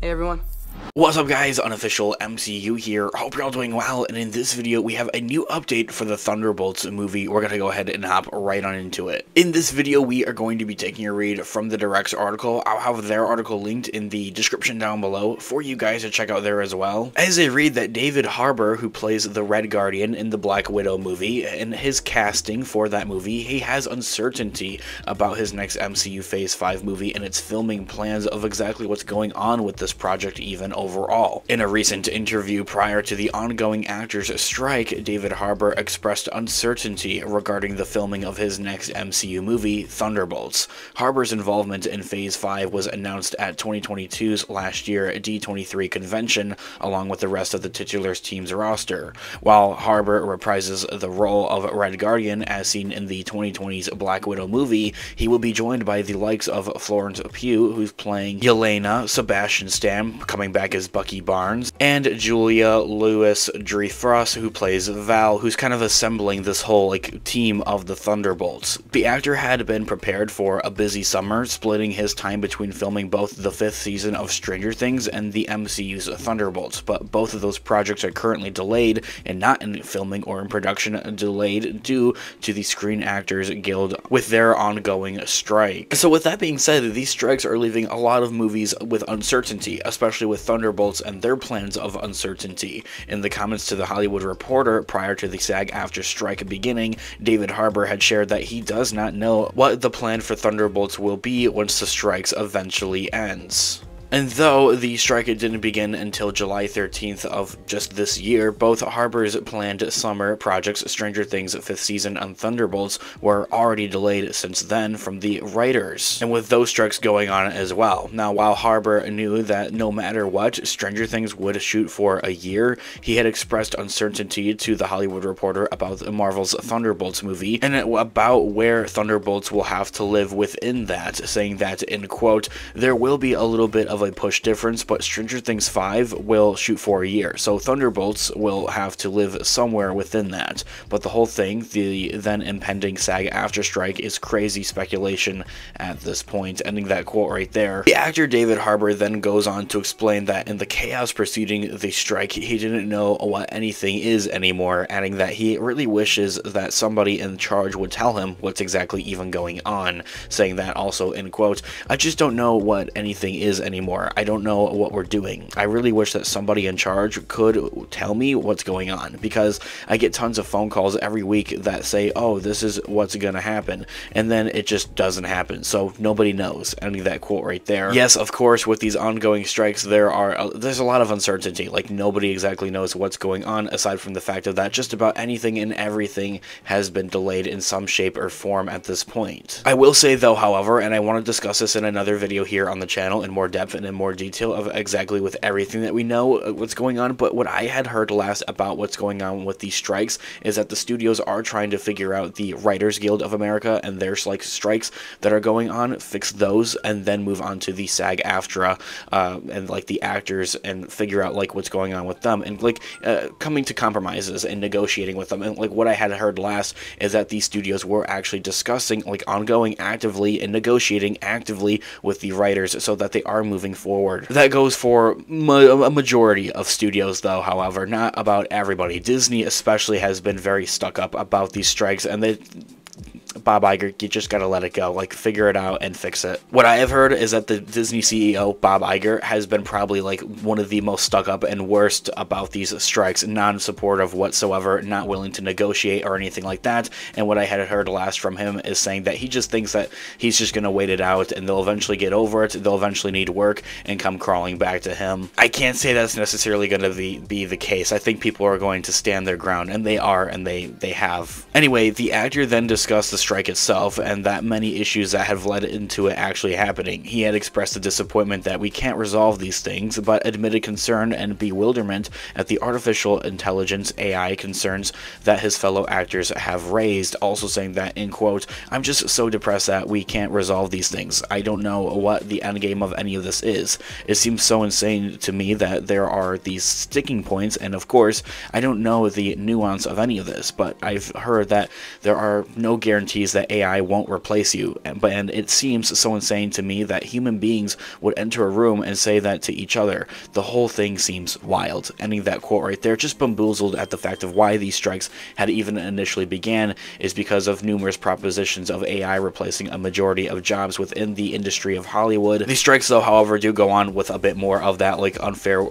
Hey everyone. What's up guys, Unofficial MCU here. Hope you're all doing well, and in this video we have a new update for the Thunderbolts movie. We're going to go ahead and hop right on into it. In this video we are going to be taking a read from the Direct's article. I'll have their article linked in the description down below for you guys to check out there as well. As I read that David Harbour, who plays the Red Guardian in the Black Widow movie, in his casting for that movie, he has uncertainty about his next MCU Phase 5 movie and its filming plans of exactly what's going on with this project even overall. In a recent interview prior to the ongoing actors' strike, David Harbour expressed uncertainty regarding the filming of his next MCU movie, Thunderbolts. Harbour's involvement in Phase 5 was announced at 2022's last year D23 convention, along with the rest of the titular team's roster. While Harbour reprises the role of Red Guardian as seen in the 2020's Black Widow movie, he will be joined by the likes of Florence Pugh, who's playing Yelena, Sebastian Stan, coming back as Bucky Barnes, and Julia Louis-Dreyfus, who plays Val, who's kind of assembling this whole team of the Thunderbolts. The actor had been prepared for a busy summer, splitting his time between filming both the 5th season of Stranger Things and the MCU's Thunderbolts, but both of those projects are currently delayed and not in filming or in production, delayed due to the Screen Actors Guild with their ongoing strike. So with that being said, these strikes are leaving a lot of movies with uncertainty, especially with Thunderbolts and their plans of uncertainty. In the comments to The Hollywood Reporter prior to the SAG-AFTRA strike beginning, David Harbour had shared that he does not know what the plan for Thunderbolts will be once the strikes eventually ends. And though the strike didn't begin until July 13th of just this year, both Harbour's planned summer projects, Stranger Things 5th season and Thunderbolts, were already delayed since then from the writers, and with those strikes going on as well. Now, while Harbour knew that no matter what, Stranger Things would shoot for a year, he had expressed uncertainty to The Hollywood Reporter about Marvel's Thunderbolts movie, and about where Thunderbolts will have to live within that, saying that, in quote, "There will be a little bit of a push difference, but Stranger Things 5 will shoot for a year, so Thunderbolts will have to live somewhere within that. But the whole thing, the then impending SAG-AFTRA strike, is crazy speculation at this point," ending that quote right there. The actor David Harbour then goes on to explain that in the chaos preceding the strike, he didn't know what anything is anymore, adding that he really wishes that somebody in charge would tell him what's exactly even going on, saying that also, in quote, "I just don't know what anything is anymore. I don't know what we're doing. I really wish that somebody in charge could tell me what's going on, because I get tons of phone calls every week that say, oh, this is what's gonna happen, and then it just doesn't happen, so nobody knows," ending that quote right there. Yes, of course, with these ongoing strikes, there's a lot of uncertainty. Nobody exactly knows what's going on, aside from the fact of that just about anything and everything has been delayed in some shape or form at this point. I will say though, however, and I want to discuss this in another video here on the channel in more depth and in more detail of exactly with everything that we know what's going on, but what I had heard last about what's going on with these strikes is that the studios are trying to figure out the Writers Guild of America and their strikes that are going on, fix those, and then move on to the SAG-AFTRA and the actors, and figure out what's going on with them, and coming to compromises and negotiating with them. And what I had heard last is that these studios were actually discussing ongoing actively and negotiating actively with the writers so that they are moving forward. That goes for a majority of studios though, however, not about everybody. Disney especially has been very stuck up about these strikes, and Bob Iger, you just gotta let it go, figure it out and fix it. What I have heard is that the Disney CEO, Bob Iger, has been probably one of the most stuck up and worst about these strikes, non-supportive whatsoever, not willing to negotiate or anything like that, and what I had heard last from him is saying that he just thinks that he's just gonna wait it out and they'll eventually get over it, they'll eventually need work and come crawling back to him. I can't say that's necessarily gonna be the case. I think people are going to stand their ground, and they are, and they have. Anyway, the actor then discussed the strike itself and that many issues that have led into it actually happening. He had expressed a disappointment that we can't resolve these things, but admitted concern and bewilderment at the artificial intelligence AI concerns that his fellow actors have raised, also saying that, in quote, "I'm just so depressed that we can't resolve these things. I don't know what the end game of any of this is. It seems so insane to me that there are these sticking points, and of course, I don't know the nuance of any of this, but I've heard that there are no guarantees guarantees that AI won't replace you. And it seems so insane to me that human beings would enter a room and say that to each other. The whole thing seems wild. Ending that quote right there, just bamboozled at the fact of why these strikes had even initially began is because of numerous propositions of AI replacing a majority of jobs within the industry of Hollywood. These strikes, though, however, do go on with a bit more of that, like unfair,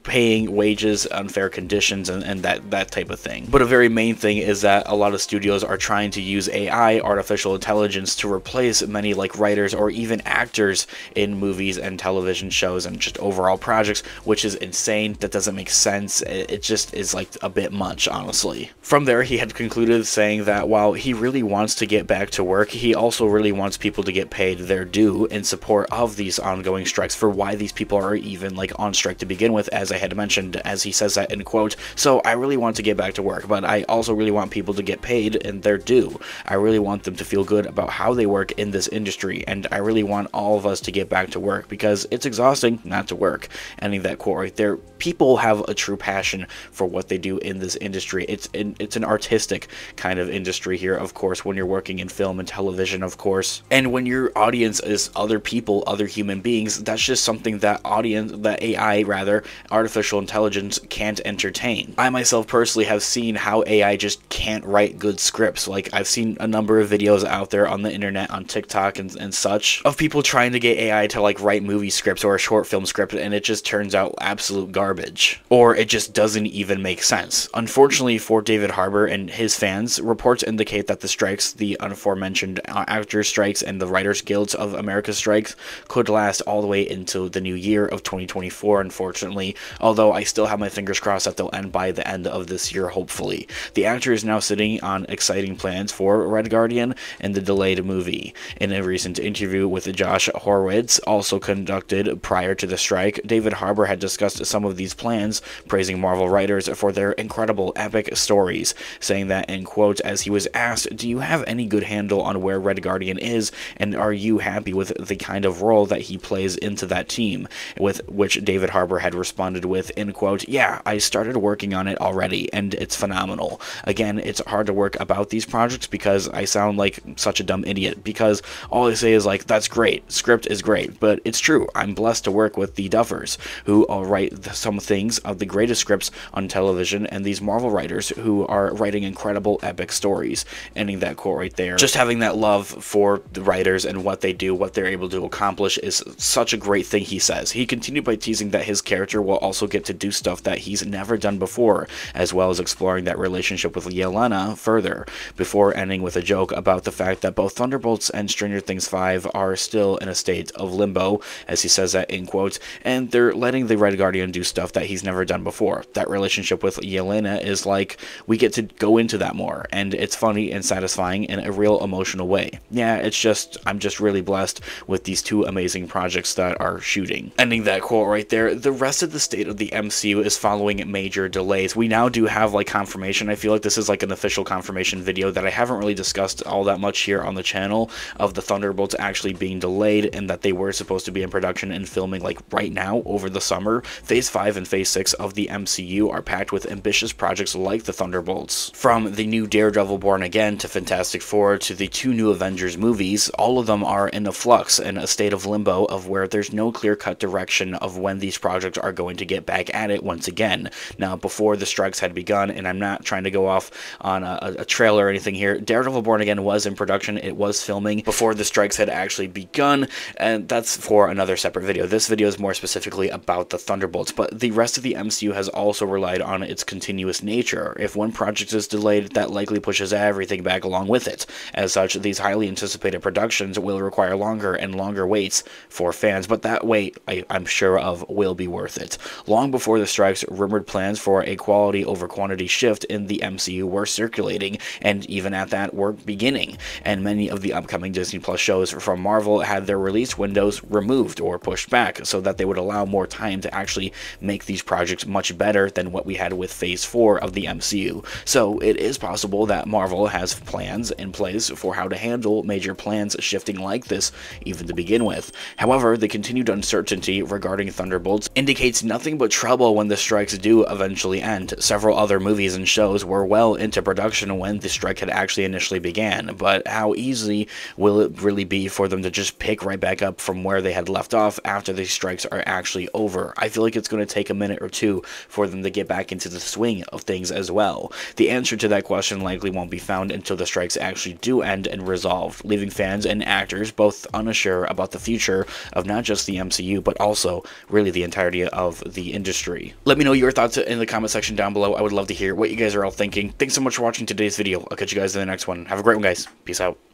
paying wages, unfair conditions, and that type of thing. But a very main thing is that a lot of studios are trying to use AI, artificial intelligence, to replace many like writers or even actors in movies and television shows and just overall projects, which is insane. That doesn't make sense. It just is like a bit much, honestly. From there, he had concluded saying that while he really wants to get back to work, he also really wants people to get paid their due in support of these ongoing strikes for why these people are even like on strike to begin with, as I had mentioned, as he says that in quote. So I really want to get back to work, but I also really want people to get paid and their due. I really want them to feel good about how they work in this industry, and I really want all of us to get back to work because it's exhausting not to work. Ending that quote right there. People have a true passion for what they do in this industry. It's an artistic kind of industry here, of course, when you're working in film and television, of course. And when your audience is other people, other human beings, that's just something that AI, artificial intelligence, can't entertain. I myself personally have seen how AI just can't write good scripts. Like, I've seen a number of videos out there on the internet, on TikTok and such, of people trying to get AI to like write movie scripts or a short film script, and it just turns out absolute garbage, or it just doesn't even make sense. Unfortunately for David Harbour and his fans, reports indicate that the strikes, the aforementioned actors strikes and the Writers Guilds of America strikes, could last all the way into the new year of 2024, unfortunately, although I still have my fingers crossed that they'll end by the end of this year, hopefully. The actor is now sitting on exciting plans for Red Guardian and the delayed movie. In a recent interview with Josh Horowitz, also conducted prior to the strike, David Harbour had discussed some of these plans, praising Marvel writers for their incredible epic stories, saying that, in quote, as he was asked, "Do you have any good handle on where Red Guardian is, and are you happy with the kind of role that he plays into that team?" With which David Harbour had responded with, in quote, "Yeah, I started working on it already, and it's phenomenal. Again, it's hard to work about these projects because I sound like such a dumb idiot, because all I say is like, that's great, script is great, but it's true. I'm blessed to work with the Duffers, who all write some things of the greatest scripts on television, and these Marvel writers who are writing incredible epic stories." Ending that quote right there. Just having that love for the writers and what they do, what they're able to accomplish, is such a great thing, he says. He continued by teasing that his character will also get to do stuff that he's never done before, as well as exploring that relationship with Yelena further, before ending with a joke about the fact that both Thunderbolts and Stranger Things 5 are still in a state of limbo, as he says that in quotes, and they're letting the Red Guardian do stuff that he's never done before. That relationship with Yelena is like, we get to go into that more, and it's funny and satisfying in a real emotional way. Yeah, I'm just really blessed with these two amazing projects that are shooting. Ending that quote right there. The rest of the state of the MCU is following major delays. We now do have like confirmation. I feel like this is like an official confirmation video that I haven't really discussed all that much here on the channel, of the Thunderbolts actually being delayed, and that they were supposed to be in production and filming like right now over the summer. Phase 5 and Phase 6 of the MCU are packed with ambitious projects like the Thunderbolts. From the new Daredevil Born Again to Fantastic Four to the 2 new Avengers movies, all of them are in a flux, in a state of limbo of where there's no clear-cut direction of when these projects are going to get back at it once again. Now, before the strikes had begun, and I'm not trying to go off on a trailer or anything here, Daredevil Born Again was in production, it was filming before the strikes had actually begun, and that's for another separate video. This video is more specifically about the Thunderbolts, but the rest of the MCU has also relied on its continuous nature. If one project is delayed, that likely pushes everything back along with it. As such, these highly anticipated productions will require longer and longer waits for fans, but that wait, I'm sure of, will be worth it. Long before the strikes, rumored plans for a quality over quantity shift in the MCU were circulating, and even at that were beginning, and many of the upcoming Disney Plus shows from Marvel had their release windows removed or pushed back so that they would allow more time to actually make these projects much better than what we had with Phase 4 of the MCU. So it is possible that Marvel has plans in place for how to handle major plans shifting like this even to begin with. However, the continued uncertainty regarding Thunderbolts indicates nothing but trouble when the strikes do eventually end. Several other movies and shows were well into production when the strike had actually initially really began, but how easy will it really be for them to just pick right back up from where they had left off after these strikes are actually over? I feel like it's going to take a minute or two for them to get back into the swing of things as well. The answer to that question likely won't be found until the strikes actually do end and resolved, leaving fans and actors both unsure about the future of not just the MCU, but also really the entirety of the industry. Let me know your thoughts in the comment section down below. I would love to hear what you guys are all thinking. Thanks so much for watching today's video. I'll catch you guys in the next one. Have a great one, guys. Peace out.